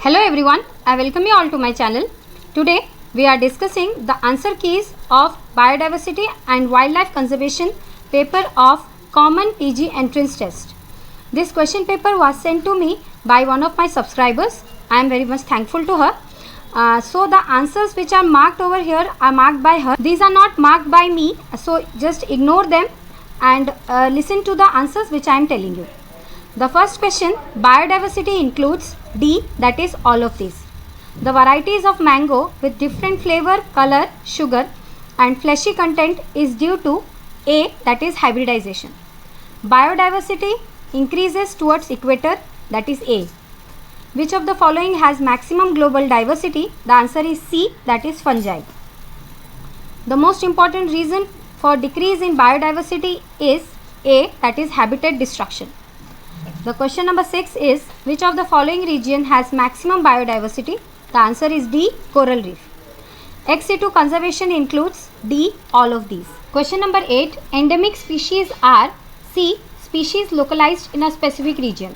Hello everyone, I welcome you all to my channel. Today we are discussing the answer keys of biodiversity and wildlife conservation paper of common PG entrance test. This question paper was sent to me by one of my subscribers. I am very much thankful to her. So the answers which are marked over here are marked by her. These are not marked by me, so just ignore them and listen to the answers which I am telling you. The first question, biodiversity includes D, that is all of these. The varieties of mango with different flavor, color, sugar and fleshy content is due to A, that is hybridization. Biodiversity increases towards equator, that is A. Which of the following has maximum global diversity? The answer is C, that is fungi. The most important reason for decrease in biodiversity is A, that is habitat destruction. The question number 6 is, which of the following region has maximum biodiversity? The answer is D, coral reef. Ex situ conservation includes D, all of these. Question number 8, endemic species are C, species localized in a specific region.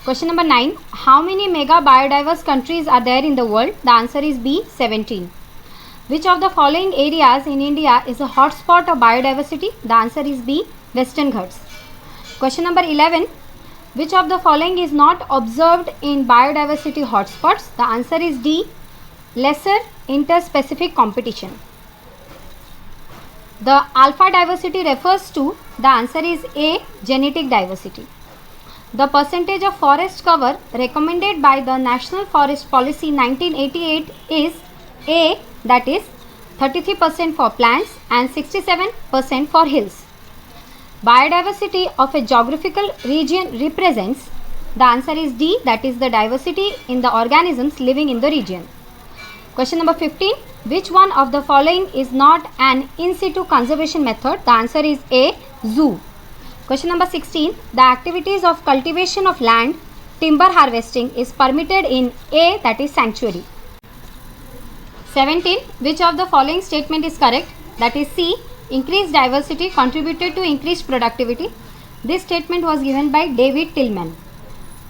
Question number 9, how many mega biodiverse countries are there in the world? The answer is B, 17. Which of the following areas in India is a hotspot of biodiversity? The answer is B, Western Ghats. Question number 11, which of the following is not observed in biodiversity hotspots? The answer is D, lesser interspecific competition. The alpha diversity refers to, the answer is A, genetic diversity. The percentage of forest cover recommended by the National Forest Policy 1988 is A, that is 33% for plants and 67% for hills. Biodiversity of a geographical region represents, the answer is D, that is the diversity in the organisms living in the region. Question number 15, which one of the following is not an in situ conservation method? The answer is A, zoo. Question number 16, the activities of cultivation of land, timber harvesting is permitted in A, that is sanctuary. 17, which of the following statement is correct? That is C, increased diversity contributed to increased productivity. This statement was given by David Tillman.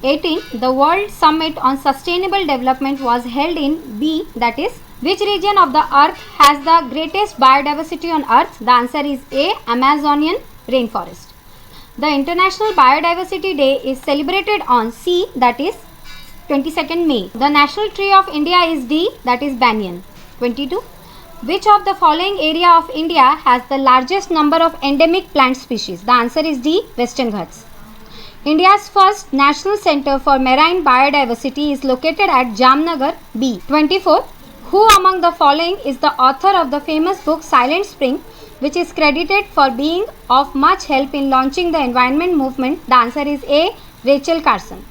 18, the World Summit on Sustainable Development was held in B, that is, which region of the earth has the greatest biodiversity on earth? The answer is A, Amazonian rainforest. The International Biodiversity Day is celebrated on C, that is 22nd May. The national tree of India is D, that is banyan. 22, which of the following area of India has the largest number of endemic plant species? The answer is D, Western Ghats. India's first National Center for Marine Biodiversity is located at Jamnagar, B. 24. Who among the following is the author of the famous book Silent Spring, which is credited for being of much help in launching the environment movement? The answer is A, Rachel Carson.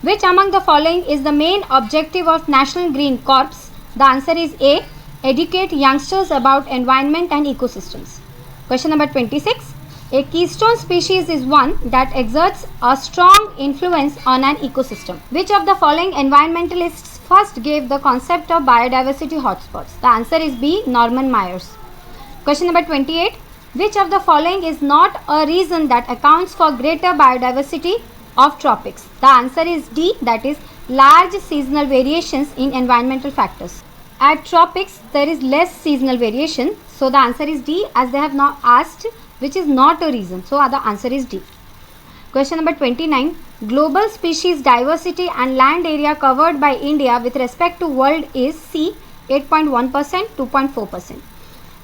Which among the following is the main objective of National Green Corps? The answer is A, educate youngsters about environment and ecosystems. Question number 26. A keystone species is one that exerts a strong influence on an ecosystem. Which of the following environmentalists first gave the concept of biodiversity hotspots? The answer is B, Norman Myers. Question number 28. Which of the following is not a reason that accounts for greater biodiversity of tropics? The answer is D, that is large seasonal variations in environmental factors. At tropics, there is less seasonal variation. So, the answer is D, as they have not asked which is not a reason. So, the answer is D. Question number 29. Global species diversity and land area covered by India with respect to world is C, 8.1%, 2.4%.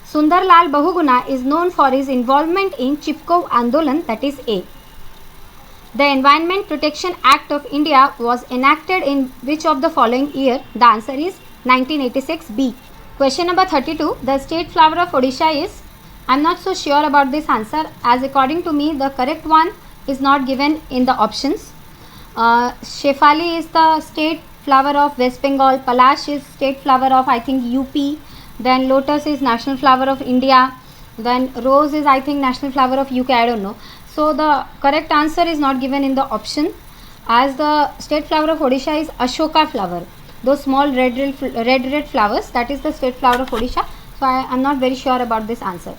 Sundar Lal Bahuguna is known for his involvement in Chipko Andolan, that is A. The Environment Protection Act of India was enacted in which of the following year? The answer is 1986, B. Question number 32. The state flower of Odisha is, I am not so sure about this answer, as according to me the correct one is not given in the options. Shefali is the state flower of West Bengal, Palash is state flower of I think UP, then lotus is national flower of India, then rose is I think national flower of UK, I don't know. So the correct answer is not given in the option, as the state flower of Odisha is Ashoka flower. Those small red flowers, that is the state flower of Odisha. So I am not very sure about this answer.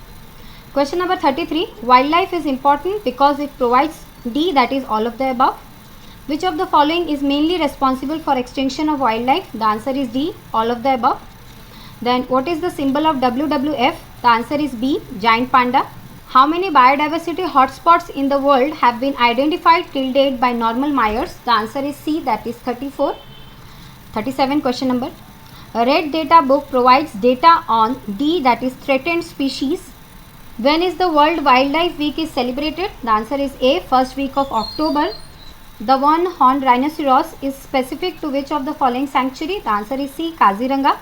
Question number 33. Wildlife is important because it provides D, that is all of the above. Which of the following is mainly responsible for extinction of wildlife? The answer is D, all of the above. Then what is the symbol of WWF? The answer is B, giant panda. How many biodiversity hotspots in the world have been identified till date by Normal Myers? The answer is C, that is 34. 37 question number. A red data book provides data on D, that is threatened species. When is the World Wildlife Week is celebrated? The answer is A, first week of October. The one-horned rhinoceros is specific to which of the following sanctuary? The answer is C, Kaziranga.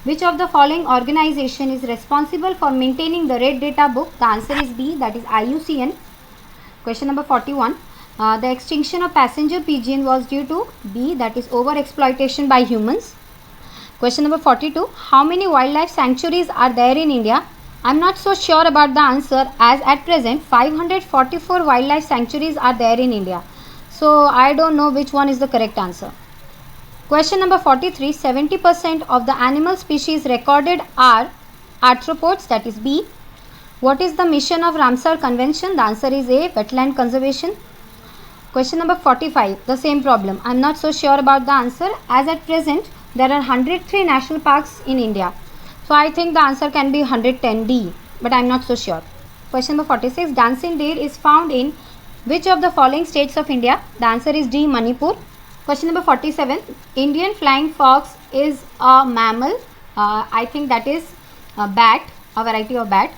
Which of the following organization is responsible for maintaining the red data book? The answer is B, that is IUCN. Question number 41. The extinction of passenger pigeon was due to B, that is over-exploitation by humans. Question number 42. How many wildlife sanctuaries are there in India? I am not so sure about the answer, as at present 544 wildlife sanctuaries are there in India. So I don't know which one is the correct answer. Question number 43. 70% of the animal species recorded are arthropods, that is B. What is the mission of Ramsar Convention? The answer is A, wetland conservation. Question number 45. The same problem. I am not so sure about the answer, as at present there are 103 national parks in India. So I think the answer can be 110D, but I am not so sure. Question number 46. Dancing deer is found in which of the following states of India? The answer is D, Manipur. Question number 47. Indian flying fox is a mammal. I think that is a bat, a variety of bat.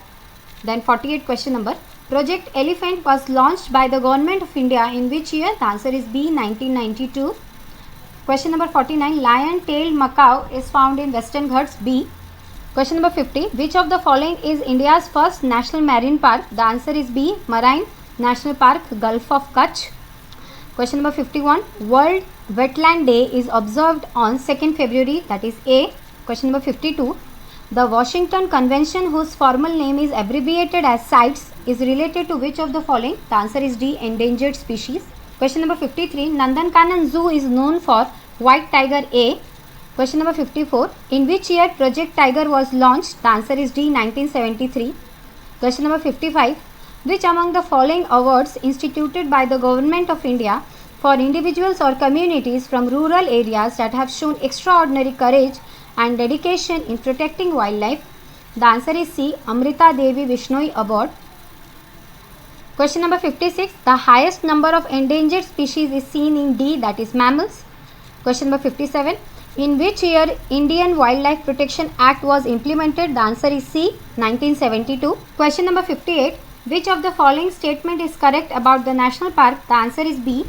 Then 48 question number. Project Elephant was launched by the Government of India in which year? The answer is B, 1992. Question number 49. Lion-tailed macaw is found in Western Ghats, B. Question number 50. Which of the following is India's first national marine park? The answer is B, Marine National Park, Gulf of Kutch. Question number 51. World Wetland Day is observed on 2nd February, that is A. Question number 52. The Washington Convention, whose formal name is abbreviated as CITES, is related to which of the following? The answer is D, endangered species. Question number 53. Nandankanan Zoo is known for white tiger, A. Question number 54. In which year Project Tiger was launched? The answer is D, 1973. Question number 55. Which among the following awards instituted by the Government of India for individuals or communities from rural areas that have shown extraordinary courage and dedication in protecting wildlife? The answer is C, Amrita Devi Vishnoi Award. Question number 56. The highest number of endangered species is seen in D, that is mammals. Question number 57. In which year Indian Wildlife Protection Act was implemented? The answer is C, 1972. Question number 58. Which of the following statement is correct about the national park? The answer is B,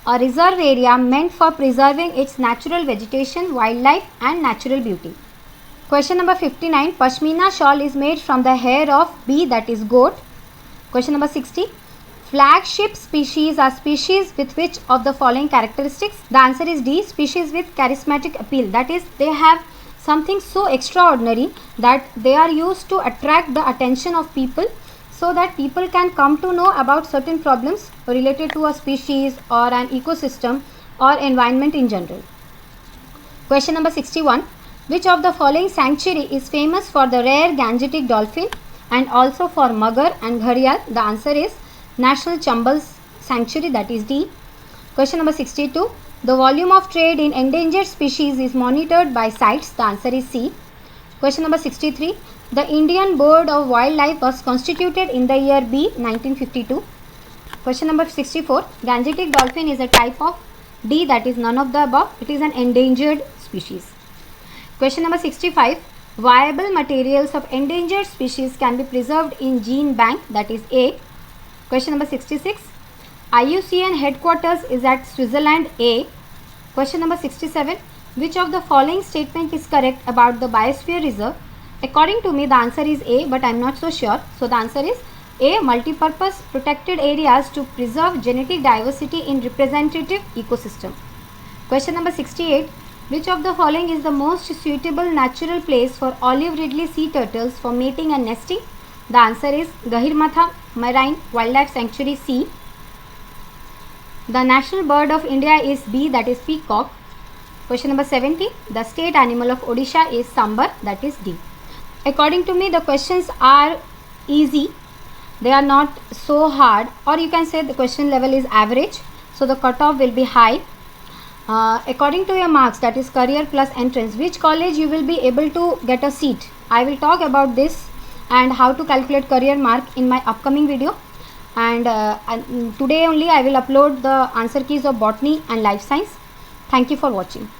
a reserve area meant for preserving its natural vegetation, wildlife and natural beauty. Question number 59. Pashmina shawl is made from the hair of B, that is goat. Question number 60. Flagship species are species with which of the following characteristics? The answer is D, species with charismatic appeal. That is, they have something so extraordinary that they are used to attract the attention of people, so that people can come to know about certain problems related to a species or an ecosystem or environment in general. Question number 61. Which of the following sanctuary is famous for the rare Gangetic dolphin and also for Magar and Gharial? The answer is National Chambal Sanctuary, that is D. Question number 62. The volume of trade in endangered species is monitored by CITES. The answer is C. Question number 63. The Indian Board of Wildlife was constituted in the year B, 1952. Question number 64. Gangetic dolphin is a type of D, that is none of the above. It is an endangered species. Question number 65. Viable materials of endangered species can be preserved in gene bank, that is A. Question number 66. IUCN headquarters is at Switzerland, A. Question number 67. Which of the following statement is correct about the Biosphere Reserve? According to me, the answer is A, but I am not so sure. So the answer is A, multipurpose protected areas to preserve genetic diversity in representative ecosystem. Question number 68. Which of the following is the most suitable natural place for olive ridley sea turtles for mating and nesting? The answer is Gahirmatha Marine Wildlife Sanctuary, C. The national bird of India is B, that is peacock. Question number 70. The state animal of Odisha is sambar, that is D. According to me, the questions are easy. They are not so hard, or you can say the question level is average. so the cutoff will be high. According to your marks, that is career plus entrance, which college you will be able to get a seat. I will talk about this and how to calculate career mark in my upcoming video. And today only I will upload the answer keys of botany and life science. Thank you for watching.